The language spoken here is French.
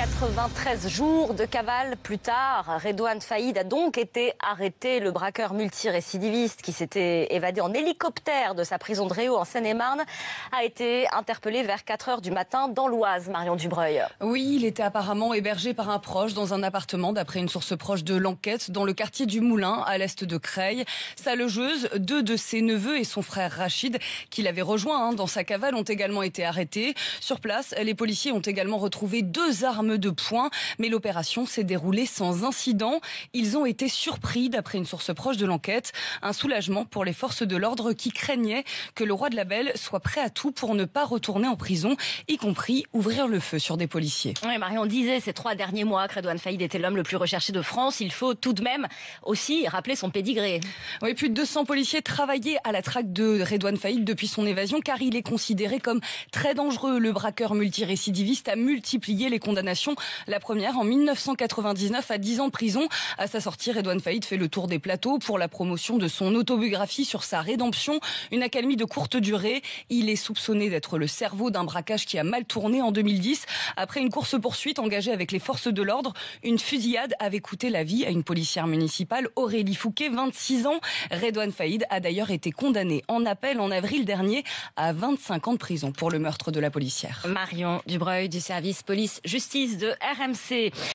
93 jours de cavale plus tard, Redouane Faïd a donc été arrêté. Le braqueur multirécidiviste qui s'était évadé en hélicoptère de sa prison de Réau en Seine-et-Marne a été interpellé vers 4 h du matin dans l'Oise, Marion Dubreuil. Oui, il était apparemment hébergé par un proche dans un appartement, d'après une source proche de l'enquête, dans le quartier du Moulin, à l'est de Creil. Sa logeuse, 2 de ses neveux et son frère Rachid, qui l'avait rejoint dans sa cavale, ont également été arrêtés. Sur place, les policiers ont également retrouvé 2 armes de poing, mais l'opération s'est déroulée sans incident. Ils ont été surpris, d'après une source proche de l'enquête. Un soulagement pour les forces de l'ordre qui craignaient que le roi de la Belle soit prêt à tout pour ne pas retourner en prison, y compris ouvrir le feu sur des policiers. Oui, Marion disait ces 3 derniers mois que Redouane Faïd était l'homme le plus recherché de France. Il faut tout de même aussi rappeler son pédigré. Oui, plus de 200 policiers travaillaient à la traque de Redouane Faïd depuis son évasion, car il est considéré comme très dangereux. Le braqueur multirécidiviste a multiplié les condamnations. La première en 1999 à 10 ans de prison. À sa sortie, Redouane Faïd fait le tour des plateaux pour la promotion de son autobiographie sur sa rédemption, une accalmie de courte durée. Il est soupçonné d'être le cerveau d'un braquage qui a mal tourné en 2010. Après une course-poursuite engagée avec les forces de l'ordre, une fusillade avait coûté la vie à une policière municipale, Aurélie Fouquet, 26 ans. Redouane Faïd a d'ailleurs été condamné en appel en avril dernier à 25 ans de prison pour le meurtre de la policière. Marion Dubreuil du service police-justice de RMC.